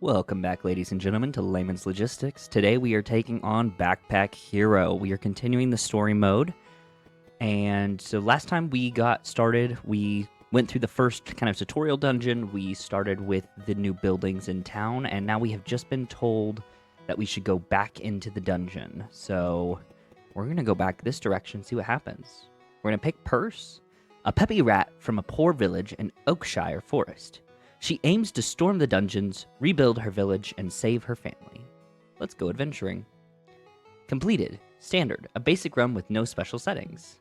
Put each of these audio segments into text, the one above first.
Welcome back, ladies and gentlemen, to Layman's Logistics. Today we are taking on Backpackhero. We are continuing the story mode. And so last time we got started, we went through the first kind of tutorial dungeon. We started with the new buildings in town, and now we have just been told that we should go back into the dungeon. So we're going to go back this direction, see what happens. We're going to pick Purse, a peppy rat from a poor village in Oakshire Forest. She aims to storm the dungeons, rebuild her village, and save her family. Let's go adventuring. Completed. Standard. A basic run with no special settings.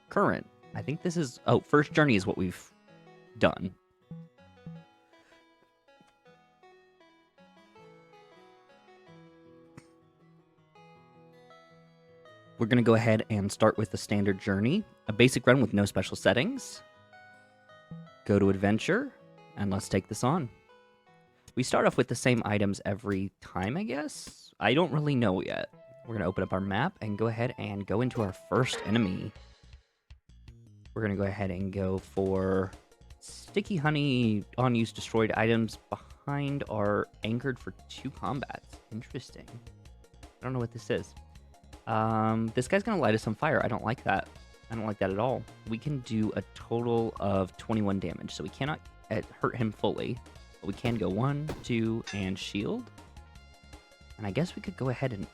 Current. I think this is... Oh, first journey is what we've done. We're going to go ahead and start with the standard journey. A basic run with no special settings. Go to adventure. And let's take this on. We start off with the same items every time, I guess? I don't really know yet. We're going to open up our map and go ahead and go into our first enemy. We're going to go ahead and go for sticky honey, unused destroyed items behind are anchored for 2 combats. Interesting. I don't know what this is. This guy's going to light us on fire. I don't like that. I don't like that at all. We can do a total of 21 damage, so we cannot hurt him fully, but we can go 1, 2, and shield. And I guess we could go ahead and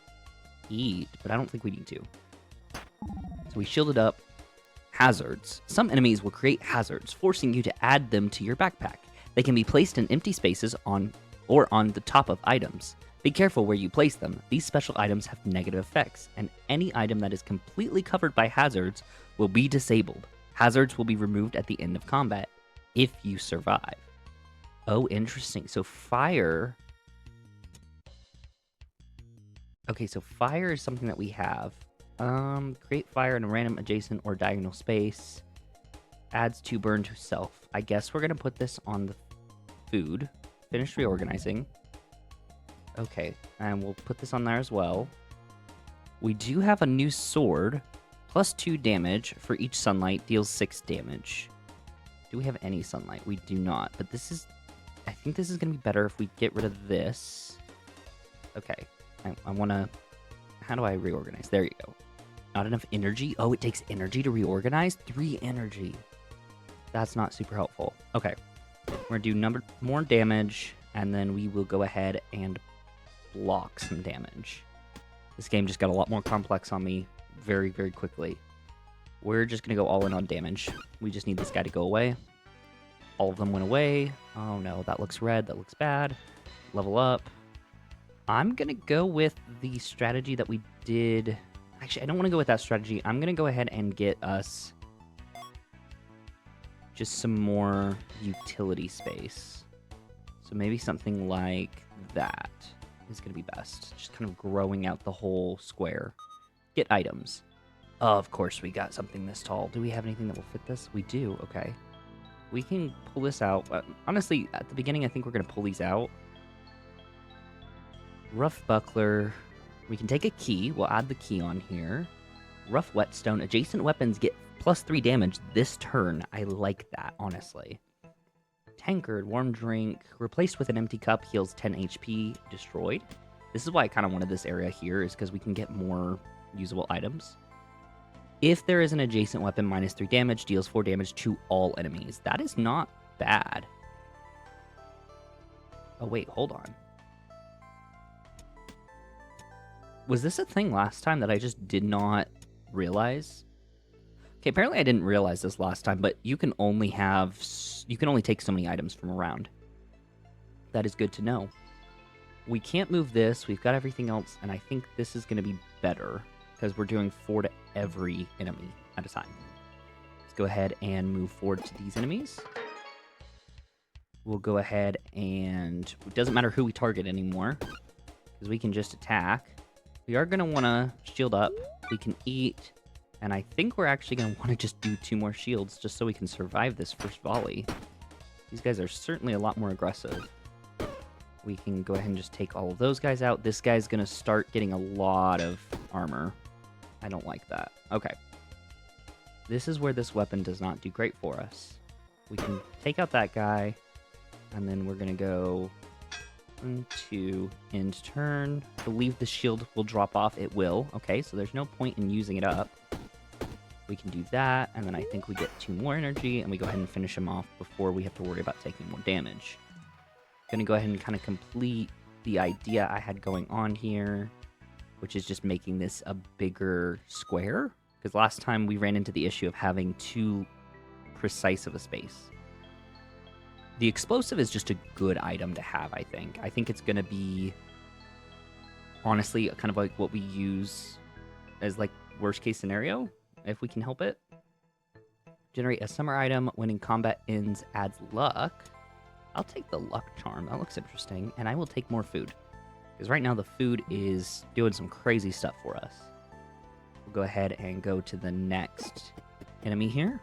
eat, but I don't think we need to. So we shielded up. Hazards. Some enemies will create hazards, forcing you to add them to your backpack. They can be placed in empty spaces on the top of items. Be careful where you place them. These special items have negative effects, and any item that is completely covered by hazards will be disabled. Hazards will be removed at the end of combat if you survive. Oh, interesting. So fire... Okay, so fire is something that we have. Create fire in a random adjacent or diagonal space. Adds to burn to self. I guess we're going to put this on the food. Finish reorganizing. Okay, and we'll put this on there as well. We do have a new sword. Plus 2 damage for each sunlight. Deals 6 damage. Do we have any sunlight? We do not. But this is... I think this is going to be better if we get rid of this. Okay. I want to... How do I reorganize? There you go. Not enough energy? Oh, it takes energy to reorganize? 3 energy. That's not super helpful. Okay. We're going to do more damage, and then we will go ahead and block some damage. This game just got a lot more complex on me very, very quickly. We're just going to go all in on damage. We just need this guy to go away. All of them went away. Oh no, that looks red. That looks bad. Level up. I'm going to go with the strategy that we did. Actually, I don't want to go with that strategy. I'm going to go ahead and get us just some more utility space. So maybe something like that is going to be best. Just kind of growing out the whole square. Get items. Of course, we got something this tall. Do we have anything that will fit this? We do. Okay. We can pull this out. Honestly, at the beginning, I think we're going to pull these out. Rough buckler. We can take a key. We'll add the key on here. Rough whetstone. Adjacent weapons get plus 3 damage this turn. I like that, honestly. Tankard. Warm drink. Replaced with an empty cup. Heals 10 HP. Destroyed. This is why I kind of wanted this area here, is because we can get more usable items. If there is an adjacent weapon, minus 3 damage, deals 4 damage to all enemies. That is not bad. Oh, wait, hold on. Was this a thing last time that I just did not realize? Okay, apparently I didn't realize this last time, but you can only take so many items from around. That is good to know. We can't move this. We've got everything else, and I think this is going to be better, because we're doing 4 to every enemy at a time. Let's go ahead and move forward to these enemies. We'll go ahead and... It doesn't matter who we target anymore, because we can just attack. We are going to want to shield up. We can eat, and I think we're actually going to want to just do 2 more shields just so we can survive this first volley. These guys are certainly a lot more aggressive. We can go ahead and just take all of those guys out. This guy's going to start getting a lot of armor. I don't like that. Okay. This is where this weapon does not do great for us. We can take out that guy, and then we're going to go 1, 2, end turn. I believe the shield will drop off. It will. Okay, so there's no point in using it up. We can do that, and then I think we get 2 more energy, and we go ahead and finish him off before we have to worry about taking more damage. Gonna go ahead and kind of complete the idea I had going on here, which is just making this a bigger square, because last time we ran into the issue of having too precise of a space. The explosive is just a good item to have, I think. I think it's going to be, honestly, kind of like what we use as, like, worst case scenario, if we can help it. Generate a summer item when in combat ends adds luck. I'll take the luck charm. That looks interesting. And I will take more food, because right now the food is doing some crazy stuff for us. We'll go ahead and go to the next enemy here.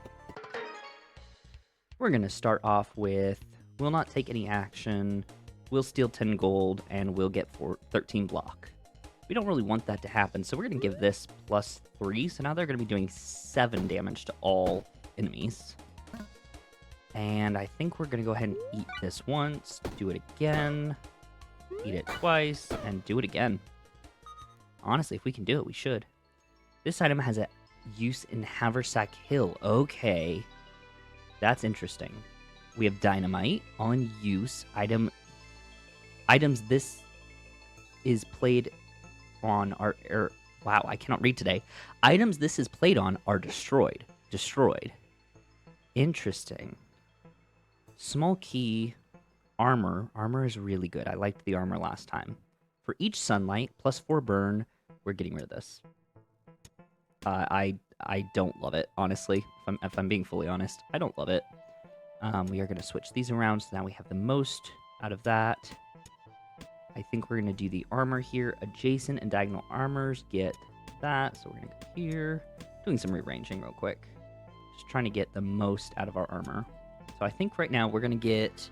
We're going to start off with, will not take any action, we'll steal 10 gold, and we'll get 13 block. We don't really want that to happen, so we're going to give this +3, so now they're going to be doing 7 damage to all enemies. And I think we're going to go ahead and eat this once, do it again, eat it twice, and do it again. Honestly, if we can do it, we should. This item has a use in Haversack Hill. Okay. That's interesting. We have dynamite on use. Items this is played on are wow, I cannot read today. Items this is played on are destroyed. Destroyed. Interesting. Small key armor. Armor is really good. I liked the armor last time. For each sunlight, +4 burn, we're getting rid of this. I don't love it, honestly. If I'm being fully honest, I don't love it. We are going to switch these around, so now we have the most out of that. I think we're going to do the armor here. Adjacent and diagonal armors get that, so we're going to go here. Doing some rearranging real quick. Just trying to get the most out of our armor. So I think right now we're going to get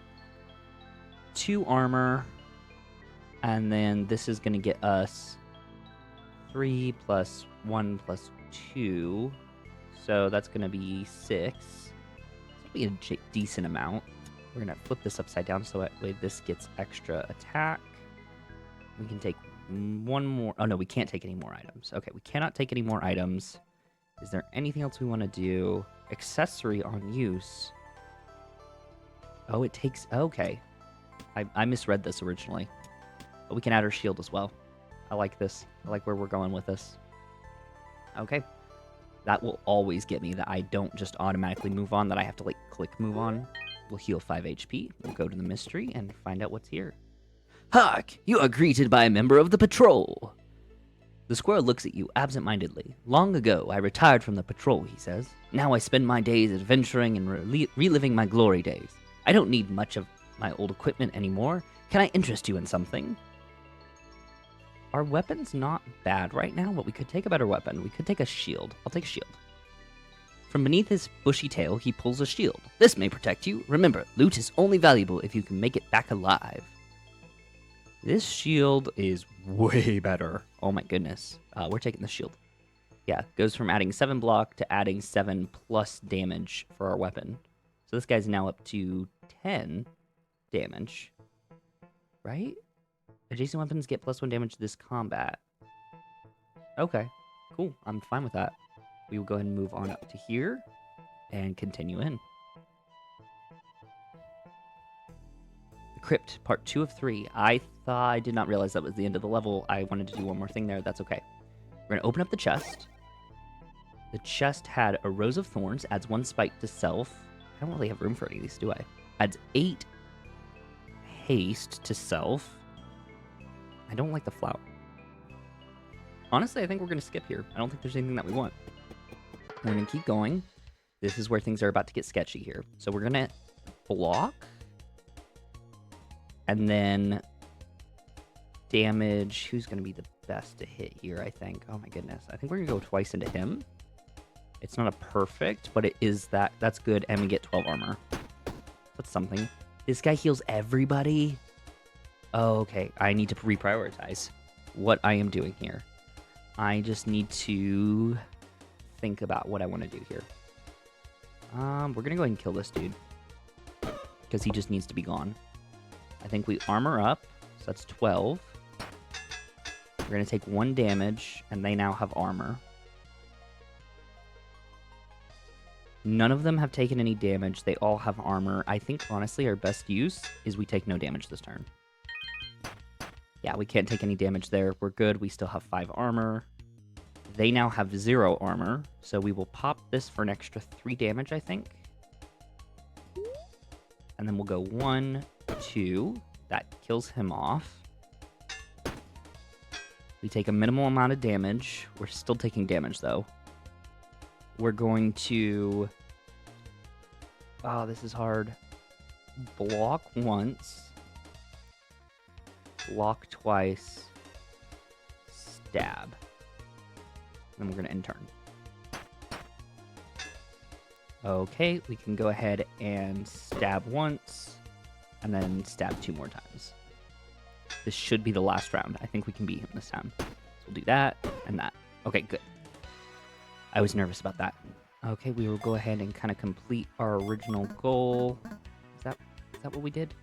2 armor, and then this is going to get us 3 + 1 + 2, so that's going to be 6. This will be a decent amount. We're going to flip this upside down so that way this gets extra attack. We can take 1 more. Oh, no, we can't take any more items. Okay, we cannot take any more items. Is there anything else we want to do? Accessory on use. Oh, it takes... Okay. I misread this originally. But we can add our shield as well. I like this. I like where we're going with this. Okay. That will always get me that I don't just automatically move on, that I have to, like, click move on. We'll heal 5 HP. We'll go to the mystery and find out what's here. Hark! You are greeted by a member of the patrol. The squirrel looks at you absent-mindedly. Long ago, I retired from the patrol, he says. Now I spend my days adventuring and reliving my glory days. I don't need much of my old equipment anymore. Can I interest you in something? Our weapon's not bad right now, but we could take a better weapon. We could take a shield. I'll take a shield. From beneath his bushy tail, he pulls a shield. This may protect you. Remember, loot is only valuable if you can make it back alive. This shield is way better. Oh my goodness. We're taking the shield. Yeah, goes from adding 7 block to adding 7+ damage for our weapon. So this guy's now up to 10 damage. Right? Adjacent weapons get +1 damage this combat. Okay, cool. I'm fine with that. We will go ahead and move on up to here and continue in. The Crypt, part 2 of 3. I did not realize that was the end of the level. I wanted to do one more thing there. That's okay. We're going to open up the chest. The chest had a Rose of Thorns, adds 1 spike to self. I don't really have room for any of these, do I? Adds 8 haste to self. I don't like the flower. Honestly, I think we're going to skip here. I don't think there's anything that we want. We're going to keep going. This is where things are about to get sketchy here. So we're going to block. And then damage. Who's going to be the best to hit here, I think? Oh my goodness. I think we're going to go twice into him. It's not a perfect, but it is that. That's good. And we get 12 armor. That's something. This guy heals everybody. Oh, okay. I need to reprioritize what I am doing here. I just need to think about what I want to do here. We're going to go ahead and kill this dude, because he just needs to be gone. I think we armor up So that's 12. We're going to take 1 damage, and they now have armor. None of them have taken any damage. They all have armor. I think, honestly, our best use is we take no damage this turn. Yeah, we can't take any damage there. We're good. We still have 5 armor. They now have 0 armor, so we will pop this for an extra 3 damage, I think. And then we'll go 1, 2. That kills him off. We take a minimal amount of damage. We're still taking damage, though. We're going to... Oh, this is hard. Block once. Block twice. Stab. Then we're going to end turn. Okay, we can go ahead and stab once. And then stab 2 more times. This should be the last round. I think we can beat him this time. So we'll do that and that. Okay, good. I was nervous about that. Okay, we will go ahead and kind of complete our original goal. Is that what we did?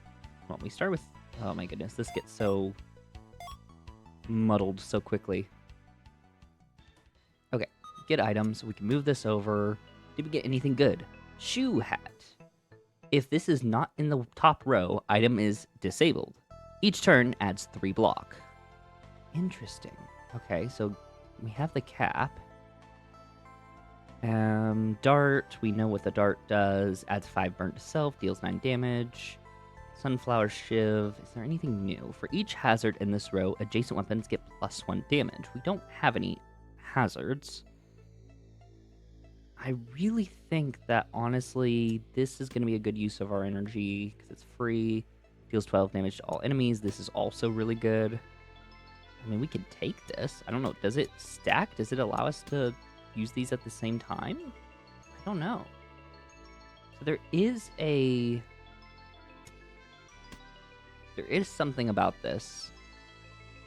Well, we start with... Oh my goodness, this gets so muddled so quickly. Okay, get items. We can move this over. Did we get anything good? Shoe hat. If this is not in the top row, item is disabled. Each turn adds 3 block. Interesting. Okay, so we have the cap. Dart. We know what the dart does. Adds 5 burnt to self. Deals 9 damage. Sunflower shiv. Is there anything new? For each hazard in this row, adjacent weapons get +1 damage. We don't have any hazards. I really think that, honestly, this is going to be a good use of our energy because it's free. Deals 12 damage to all enemies. This is also really good. I mean, we could take this. I don't know. Does it stack? Does it allow us to use these at the same time? I don't know. So there is something about this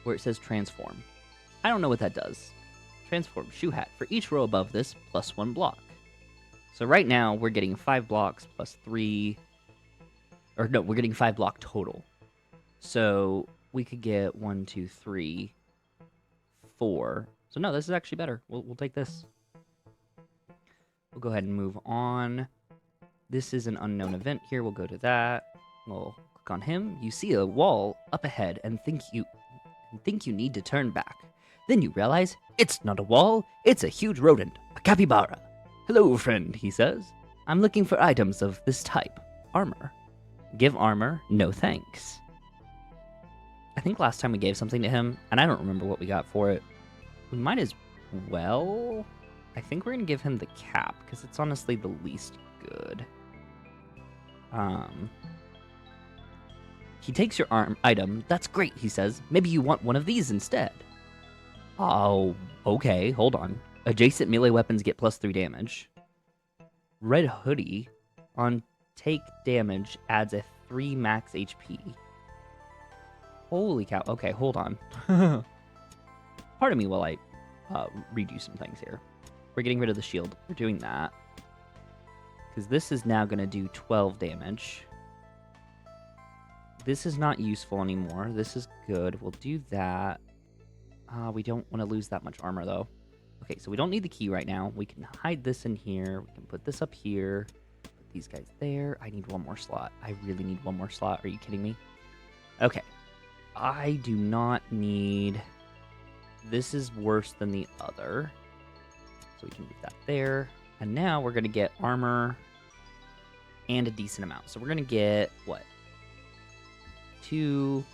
where it says transform. I don't know what that does. Transform shoe hat. For each row above this, +1 block. So right now, we're getting 5 blocks plus 3... Or no, we're getting 5 block total. So we could get 1, 2, 3, 4. So no, this is actually better. We'll take this. We'll go ahead and move on. This is an unknown event here. We'll go to that. We'll click on him. You see a wall up ahead and think you need to turn back. Then you realize it's not a wall. It's a huge rodent, a capybara. Hello, friend, he says. I'm looking for items of this type. Armor. Give armor, no thanks. I think last time we gave something to him, and I don't remember what we got for it. We might as well... I think we're going to give him the cap, because it's honestly the least good. He takes your item. That's great, he says. Maybe you want one of these instead. Oh, okay, hold on. Adjacent melee weapons get +3 damage. Red hoodie on take damage adds a 3 max HP. Holy cow. Okay, hold on. Pardon me while I redo some things here. We're getting rid of the shield. We're doing that. Because this is now going to do 12 damage. This is not useful anymore. This is good. We'll do that. We don't want to lose that much armor, though. Okay, so we don't need the key right now. We can hide this in here. We can put this up here. Put these guys there. I need 1 more slot. I really need 1 more slot. Are you kidding me? Okay. I do not need... This is worse than the other. So we can move that there. And now we're going to get armor and a decent amount. So we're going to get, what? 2...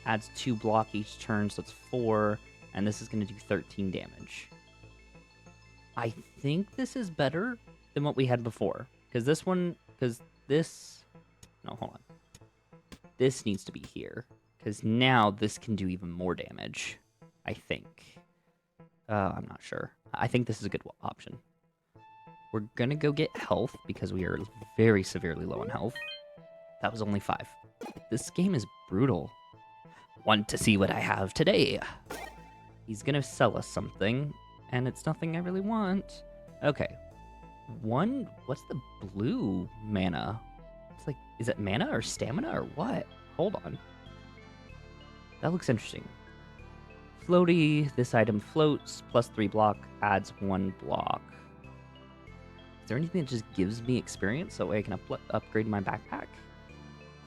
Adds 2 block each turn, so it's 4. And this is going to do 13 damage. I think this is better than what we had before. Because this one... Because this... No, hold on. This needs to be here. Because now this can do even more damage. I think. I'm not sure. I think this is a good option. We're going to go get health. Because we are very severely low on health. That was only 5. This game is brutal. Want to see what I have today? He's gonna sell us something, and it's nothing I really want. Okay. What's the blue mana? It's like, is it mana or stamina or what? Hold on. That looks interesting. Floaty, this item floats, plus 3 block, adds 1 block. Is there anything that just gives me experience so I can upgrade my backpack?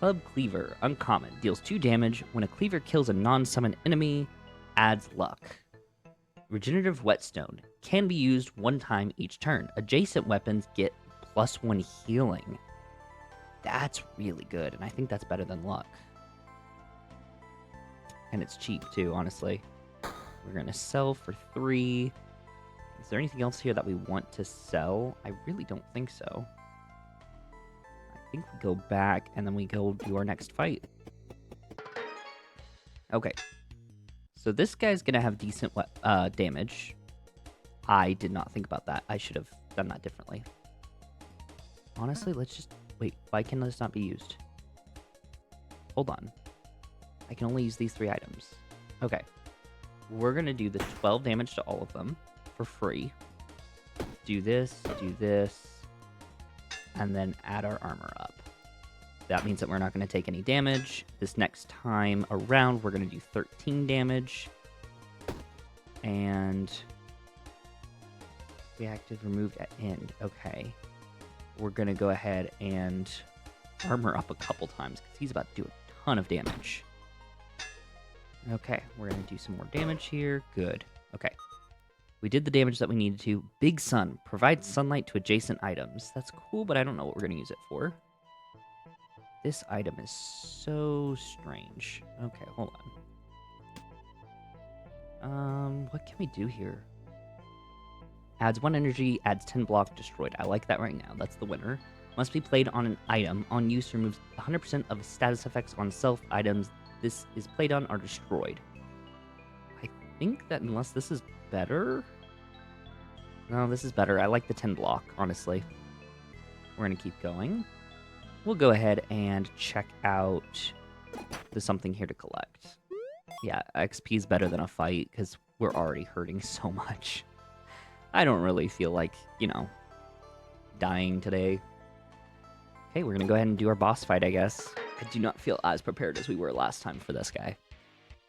Club Cleaver, uncommon, deals 2 damage. When a cleaver kills a non-summoned enemy, adds luck. Regenerative Whetstone, can be used 1 time each turn. Adjacent weapons get +1 healing. That's really good, and I think that's better than luck. And it's cheap too, honestly. We're going to sell for 3. Is there anything else here that we want to sell? I really don't think so. I think we go back and then we go do our next fight. Okay. So this guy's going to have decent damage. I did not think about that. I should have done that differently. Honestly, let's just... Wait, why can this not be used? Hold on. I can only use these 3 items. Okay. We're going to do the 12 damage to all of them for free. Do this, and then add our armor up. That means that we're not going to take any damage. This next time around, we're going to do 13 damage. And... reactive removed at end. Okay. We're going to go ahead and armor up a couple times because he's about to do a ton of damage. Okay, we're going to do some more damage here. Good. Okay. We did the damage that we needed to. Big Sun. Provides sunlight to adjacent items. That's cool, but I don't know what we're going to use it for. This item is so strange. Okay, hold on. What can we do here? Adds 1 energy, adds 10 block, destroyed. I like that right now. That's the winner. Must be played on an item. On use, removes 100% of status effects on self items this is played on are destroyed. I think that unless this is better... No, this is better. I like the 10 block, honestly. We're going to keep going. We'll go ahead and check out... There's something here to collect. Yeah, XP is better than a fight, because we're already hurting so much. I don't really feel like, you know, dying today. Okay, we're going to go ahead and do our boss fight, I guess. I do not feel as prepared as we were last time for this guy.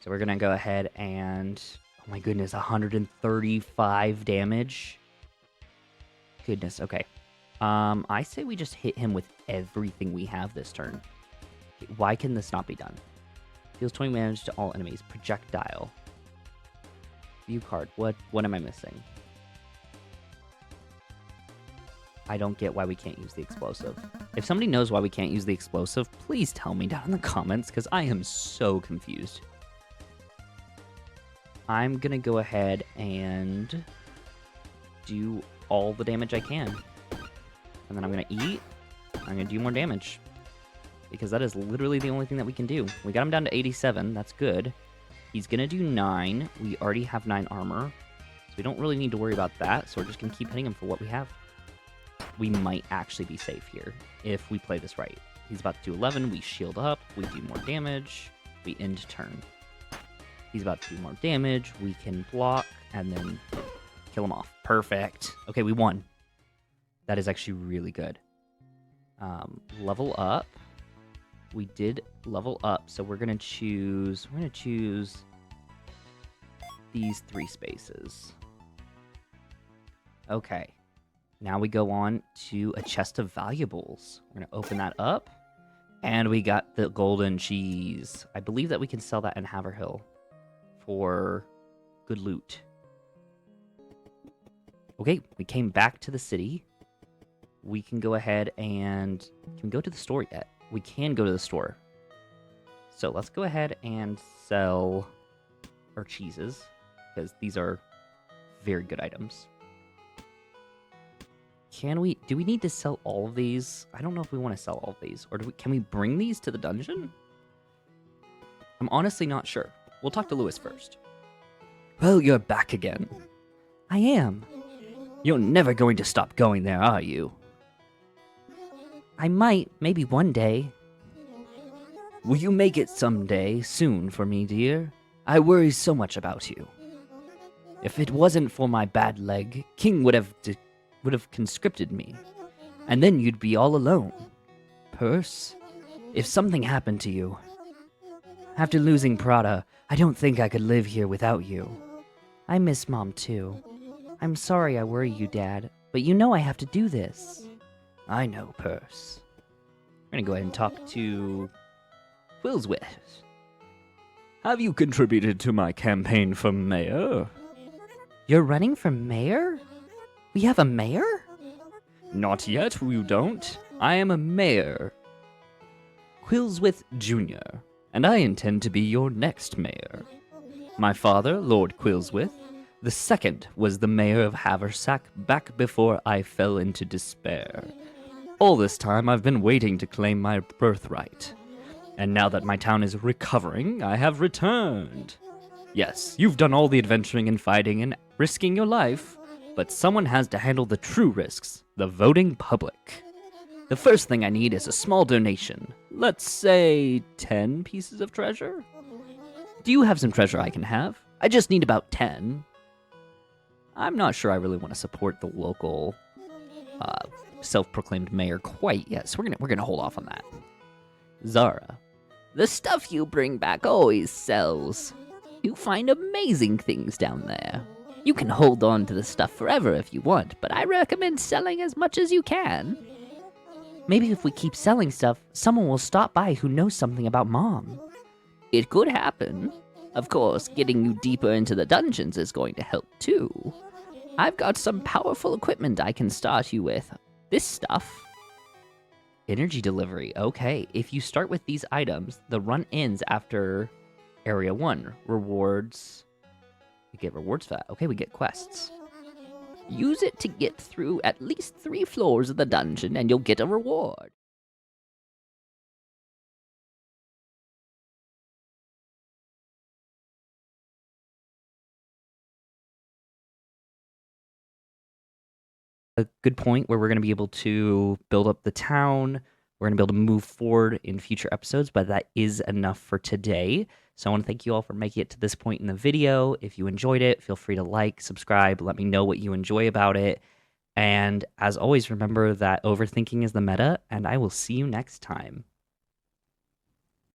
So we're going to go ahead and... Oh my goodness, 135 damage. Goodness, okay. I say we just hit him with everything we have this turn. Why can this not be done? Deals 20 damage to all enemies. Projectile. View card. What am I missing? I don't get why we can't use the explosive. If somebody knows why we can't use the explosive, please tell me down in the comments, because I am so confused. I'm going to go ahead and do all the damage I can. And then I'm going to eat. I'm going to do more damage. Because that is literally the only thing that we can do. We got him down to 87. That's good. He's going to do 9. We already have 9 armor. So we don't really need to worry about that. So we're just going to keep hitting him for what we have. We might actually be safe here if we play this right. He's about to do 11. We shield up. We do more damage. We end turn. He's about to do more damage. We can block and then kill him off. Perfect. Okay, we won. That is actually really good. Level up. We did level up, so we're gonna choose. We're gonna choose these 3 spaces. Okay. Now we go on to a chest of valuables. We're going to open that up. And we got the golden cheese. I believe that we can sell that in Haverhill for good loot. Okay, we came back to the city. We can go ahead and... Can we go to the store yet? We can go to the store. So let's go ahead and sell our cheeses, because these are very good items. Do we need to sell all of these? I don't know if we want to sell all of these. Or can we bring these to the dungeon? I'm honestly not sure. We'll talk to Lewis first. Well, you're back again. I am. You're never going to stop going there, are you? I might, maybe one day. Will you make it someday, soon for me, dear? I worry so much about you. If it wasn't for my bad leg, King would have conscripted me, and then you'd be all alone. Purse, if something happened to you, after losing Prada, I don't think I could live here without you. I miss Mom too. I'm sorry I worry you, Dad, but you know I have to do this. I know, Purse. We're gonna go ahead and talk to Quillswith. Have you contributed to my campaign for mayor? You're running for mayor? We have a mayor? Not yet, you don't. I am a mayor. Quillswith Jr., and I intend to be your next mayor. My father, Lord Quillswith, the second was the mayor of Haversack back before I fell into despair. All this time I've been waiting to claim my birthright. And now that my town is recovering, I have returned. Yes, you've done all the adventuring and fighting and risking your life, but someone has to handle the true risks, the voting public. The first thing I need is a small donation. Let's say 10 pieces of treasure? Do you have some treasure I can have? I just need about 10. I'm not sure I really want to support the local self-proclaimed mayor quite yet, so we're gonna hold off on that. Zara. The stuff you bring back always sells. You find amazing things down there. You can hold on to the stuff forever if you want, but I recommend selling as much as you can. Maybe if we keep selling stuff, someone will stop by who knows something about Mom. It could happen. Of course, getting you deeper into the dungeons is going to help too. I've got some powerful equipment I can start you with. This stuff. Energy delivery. Okay, if you start with these items, the run ends after Area 1. Rewards. We get rewards for that. Okay, we get quests. Use it to get through at least 3 floors of the dungeon and you'll get a reward. A good point where we're going to be able to build up the town. We're going to be able to move forward in future episodes, but that is enough for today. So I want to thank you all for making it to this point in the video. If you enjoyed it, feel free to like, subscribe, let me know what you enjoy about it. And as always, remember that overthinking is the meta, and I will see you next time.